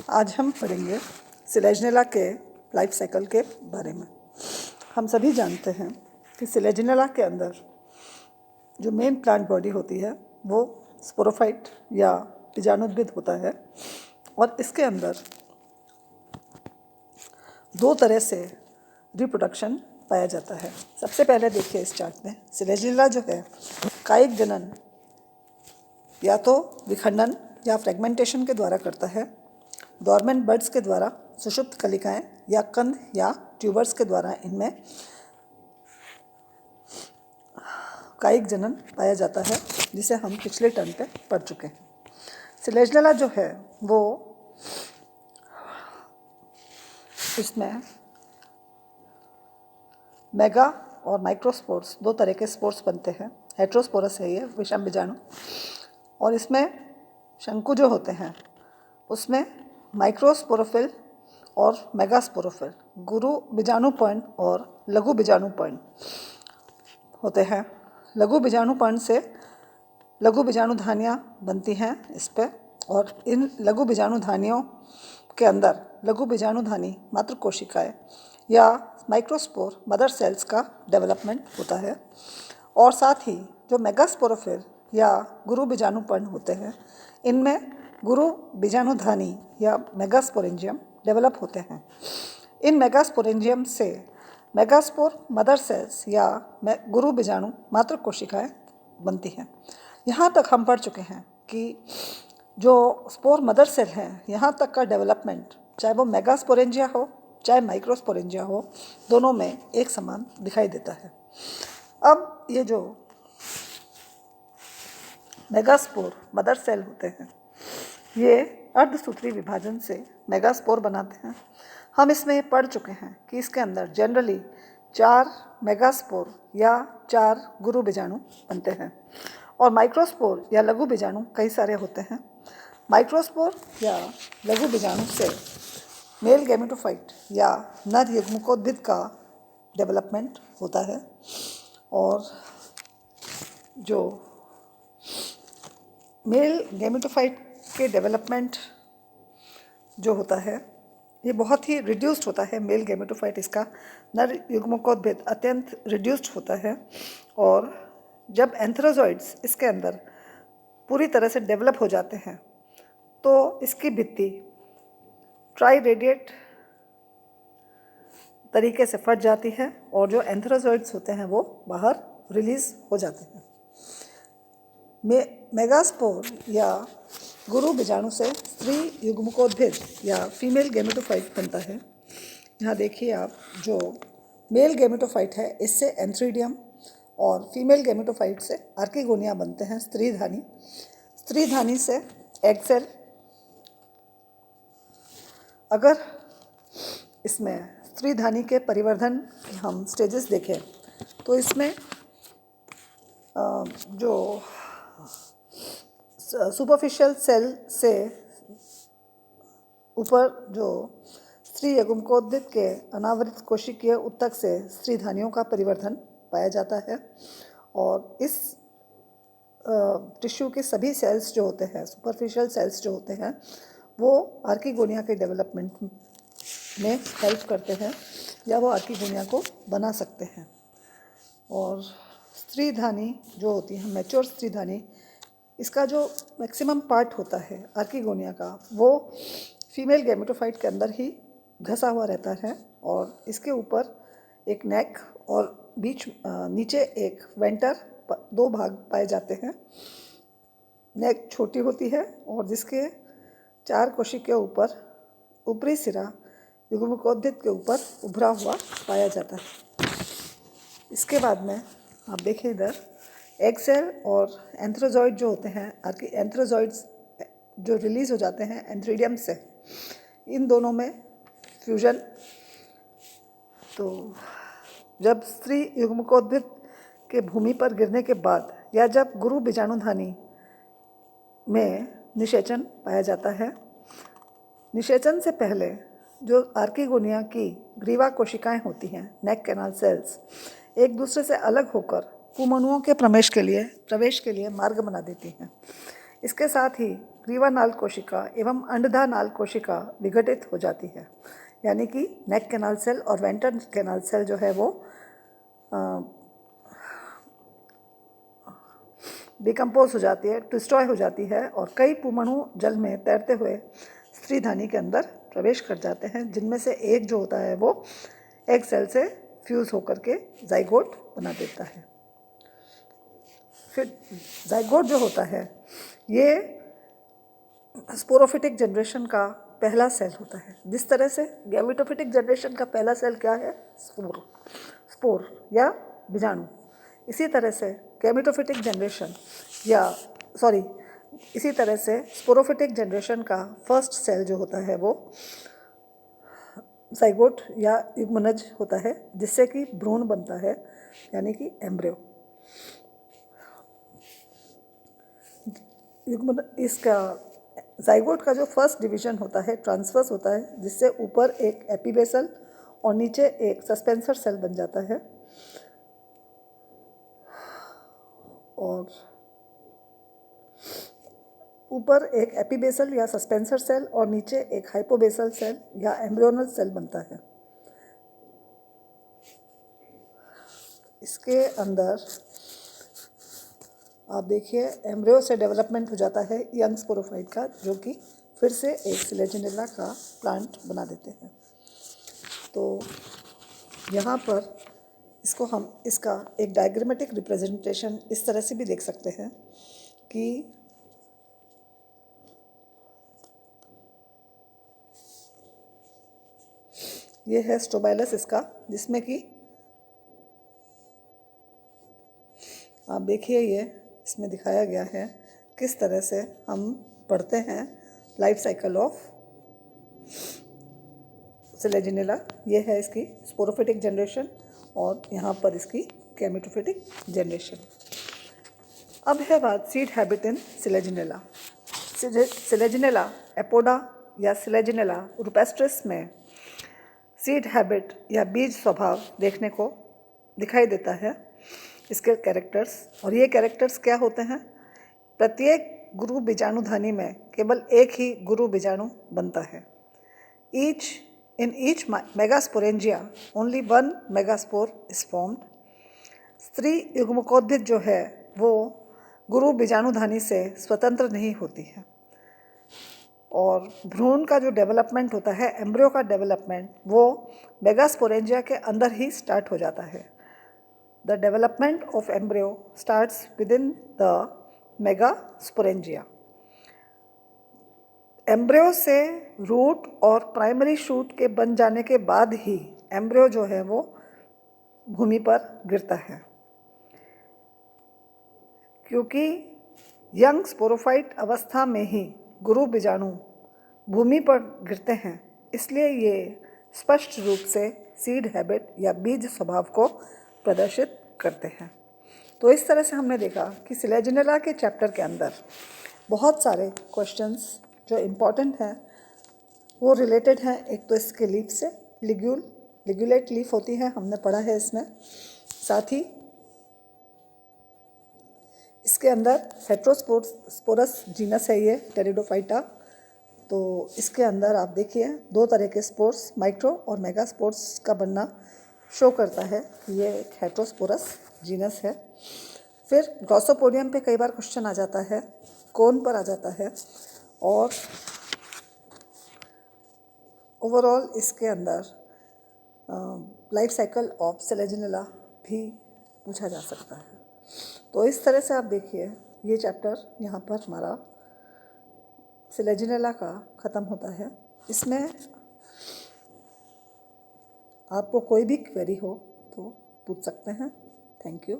आज हम पढ़ेंगे सिलेजनेला के लाइफ साइकिल के बारे में। हम सभी जानते हैं कि सिलेजनेला के अंदर जो मेन प्लांट बॉडी होती है वो स्पोरोफाइट या बीजाणुद्भिद होता है और इसके अंदर दो तरह से रिप्रोडक्शन पाया जाता है। सबसे पहले देखिए इस चार्ट में सिलेजनेला जो है कायिक जनन या तो विखंडन या फ्रेगमेंटेशन के द्वारा करता है, डोरमेंट बड्स के द्वारा सुषुप्त कलिकाएं या कंद या ट्यूबर्स के द्वारा इनमें कायिक जनन पाया जाता है, जिसे हम पिछले टर्म पे पढ़ चुके हैं। सिलेजनेला जो है वो इसमें मेगा और माइक्रोस्पोर्स दो तरह के स्पोर्स बनते हैं। हेट्रोस्पोरस है ये विषम बीजाणु, और इसमें शंकु जो होते हैं उसमें माइक्रोस्पोरोफिल और मेगास्पोरोफिल गुरु बीजाणु पर्ण और लघु बीजाणु पर्ण होते हैं। लघु बीजाणु पर्ण से लघु बीजाणुधानियाँ बनती हैं इस पर, और इन लघु बीजाणुधानियों के अंदर लघु बीजाणुधानी मात्र कोशिकाएं या माइक्रोस्पोर मदर सेल्स का डेवलपमेंट होता है। और साथ ही जो मेगास्पोरोफिल या गुरु बीजाणु पर्ण होते हैं इनमें गुरु बीजाणुधानी या मेगास्पोरेंजियम डेवलप होते हैं। इन मेगास्पोरेंजियम से मेगास्पोर मदर सेल्स या गुरु बीजाणु मात्र कोशिकाएं बनती हैं। यहाँ तक हम पढ़ चुके हैं कि जो स्पोर मदर सेल है यहाँ तक का डेवलपमेंट चाहे वो मेगास्पोरेंजिया हो चाहे माइक्रोस्पोरेंजिया हो, दोनों में एक समान दिखाई देता है। अब ये जो मेगास्पोर मदर सेल होते हैं ये अर्धसूत्री विभाजन से मेगास्पोर बनाते हैं। हम इसमें पढ़ चुके हैं कि इसके अंदर जनरली 4 मेगास्पोर या 4 गुरु बीजाणु बनते हैं, और माइक्रोस्पोर या लघु बीजाणु कई सारे होते हैं। माइक्रोस्पोर या लघु बीजाणु से मेल गैमेटोफाइट या नर युग्मकोद्भिद का डेवलपमेंट होता है, और जो मेल गैमेटोफाइट के डेवलपमेंट जो होता है ये बहुत ही रिड्यूस्ड होता है। मेल गैमेटोफाइट इसका नर युग्मकोद्भिद अत्यंत रिड्यूस्ड होता है, और जब एंथ्रोजॉइड्स इसके अंदर पूरी तरह से डेवलप हो जाते हैं तो इसकी भित्ति ट्राई रेडिएट तरीके से फट जाती है और जो एंथ्रोजॉइड्स होते हैं वो बाहर रिलीज हो जाते हैं। मेगास्पोर या गुरु बीजाणु से स्त्री युग्मकोद्भिद या फीमेल गैमेटोफाइट बनता है। यहाँ देखिए आप, जो मेल गैमेटोफाइट है इससे एंथ्रीडियम और फीमेल गैमेटोफाइट से आर्किगोनिया बनते हैं स्त्रीधानी। स्त्रीधानी से एग सेल। अगर इसमें स्त्रीधानी के परिवर्धन हम स्टेजेस देखें तो इसमें जो सुपरफिशियल सेल से ऊपर जो स्त्री युग्मकोद्भिद के अनावृत कोशिकीय ऊतक से स्त्रीधानियों का परिवर्धन पाया जाता है, और इस टिश्यू के सभी सेल्स जो होते हैं, सुपरफिशियल सेल्स जो होते हैं, वो आर्किगोनिया के डेवलपमेंट में हेल्प करते हैं या वो आर्किगोनिया को बना सकते हैं। और स्त्रीधानी जो होती है, मैच्योर स्त्रीधानी, इसका जो मैक्सिमम पार्ट होता है आर्किगोनिया का वो फीमेल गैमेटोफाइट के अंदर ही घसा हुआ रहता है, और इसके ऊपर एक नेक और नीचे एक वेंटर, 2 भाग पाए जाते हैं। नेक छोटी होती है और जिसके 4 कोशिका के ऊपर ऊपरी सिरा युग्मकोद्भिद के ऊपर उभरा हुआ पाया जाता है। इसके बाद में आप देखिए इधर एग सेल और एंथ्रोजॉइड जो होते हैं, एंथ्रोजॉइड्स जो रिलीज हो जाते हैं एंथ्रीडियम से, इन दोनों में फ्यूजन। तो जब स्त्री युग्मकोद्भिद के भूमि पर गिरने के बाद या जब गुरु बीजाणुधानी में निषेचन पाया जाता है, निषेचन से पहले जो आर्किगोनिया की ग्रीवा कोशिकाएं होती हैं, नेक कैनाल सेल्स, एक दूसरे से अलग होकर कुमणुओं के प्रवेश के लिए मार्ग बना देती हैं। इसके साथ ही ग्रीवा नाल कोशिका एवं अंडधा नाल कोशिका विघटित हो जाती है, यानी कि नेक कैनाल सेल और वेंट्रल कैनाल सेल जो है वो डिकम्पोज हो जाती है, डिस्ट्रॉय हो जाती है और कई पुमणु जल में तैरते हुए स्त्रीधानी के अंदर प्रवेश कर जाते हैं, जिनमें से एक जो होता है वो एग सेल से फ्यूज़ होकर के जाइगोट बना देता है। फिर जाइगोट जो होता है ये स्पोरोफिटिक जनरेशन का पहला सेल होता है। जिस तरह से गैमेटोफिटिक जनरेशन का पहला सेल क्या है? स्पोर या बीजाणु। इसी तरह से गैमेटोफिटिक जनरेशन इसी तरह से स्पोरोफिटिक जनरेशन का फर्स्ट सेल जो होता है वो जाइगोट या युग्मनज होता है, जिससे कि भ्रूण बनता है, यानी कि एम्ब्रियो। इसका जाइगोट का जो फर्स्ट डिवीजन होता है ट्रांसवर्स होता है, जिससे ऊपर एक एपीबेसल और नीचे एक सस्पेंसर सेल बन जाता है और ऊपर एक एपीबेसल या सस्पेंसर सेल और नीचे एक हाइपोबेसल सेल या एम्ब्रियोनल सेल बनता है। इसके अंदर आप देखिए एम्ब्रियो से डेवलपमेंट हो जाता है यंग स्पोरोफाइट का, जो कि फिर से एक सिलेजिनेला का प्लांट बना देते हैं। तो यहाँ पर इसका एक डायग्रामेटिक रिप्रेजेंटेशन इस तरह से भी देख सकते हैं कि ये है स्ट्रोबाइलस इसका, जिसमें कि आप देखिए ये इसमें दिखाया गया है किस तरह से हम पढ़ते हैं लाइफ साइकिल ऑफ सिलेजिनेला। ये है इसकी स्पोरोफिटिक जनरेशन और यहाँ पर इसकी गैमेटोफिटिक जनरेशन। अब है बात seed habit in Selaginella. Selaginella apoda या सिलेजिनेला रुपेस्ट्रिस में सीड हैबिट या बीज स्वभाव देखने को दिखाई देता है, इसके कैरेक्टर्स। और ये कैरेक्टर्स क्या होते हैं? प्रत्येक गुरु बीजाणुधानी में केवल एक ही गुरु बीजाणु बनता है। In each megasporangia only one megaspore is formed. स्त्री युग्मकोद्भिद जो है वो गुरु बीजाणुधानी से स्वतंत्र नहीं होती है और भ्रूण का जो डेवलपमेंट होता है, एम्ब्रियो का डेवलपमेंट, वो मेगास्पोरेंजिया के अंदर ही स्टार्ट हो जाता है। The development of embryo starts with in the megasporangia. Embryo से रूट और प्राइमरी शूट के बन जाने के बाद ही एम्ब्रियो जो है वो भूमि पर गिरता है, क्योंकि यंग स्पोरोफाइट अवस्था में ही गुरु बीजाणु भूमि पर गिरते हैं, इसलिए ये स्पष्ट रूप से सीड हैबिट या बीज स्वभाव को प्रदर्शित करते हैं। तो इस तरह से हमने देखा कि सिलेजिनेला के चैप्टर के अंदर बहुत सारे क्वेश्चंस जो इम्पॉर्टेंट हैं वो रिलेटेड हैं। एक तो इसके लीफ से लिग्यूलेट लीफ होती है, हमने पढ़ा है इसमें। साथ ही इसके अंदर हेट्रोस्पोरस जीनस है ये टेरिडोफाइटा। तो इसके अंदर आप देखिए दो तरह के स्पोर्स, माइक्रो और मेगा स्पोर्स का बनना शो करता है कि ये एक हेट्रोस्पोरस जीनस है। फिर ग्लॉसोपोडियम पे कई बार क्वेश्चन आ जाता है, कोन पर आ जाता है और ओवरऑल इसके अंदर लाइफ साइकिल ऑफ सिलेजिनेला भी पूछा जा सकता है। तो इस तरह से आप देखिए ये चैप्टर यहाँ पर हमारा सिलेजिनेला का ख़त्म होता है। इसमें आपको कोई भी क्वेरी हो तो पूछ सकते हैं। Thank you.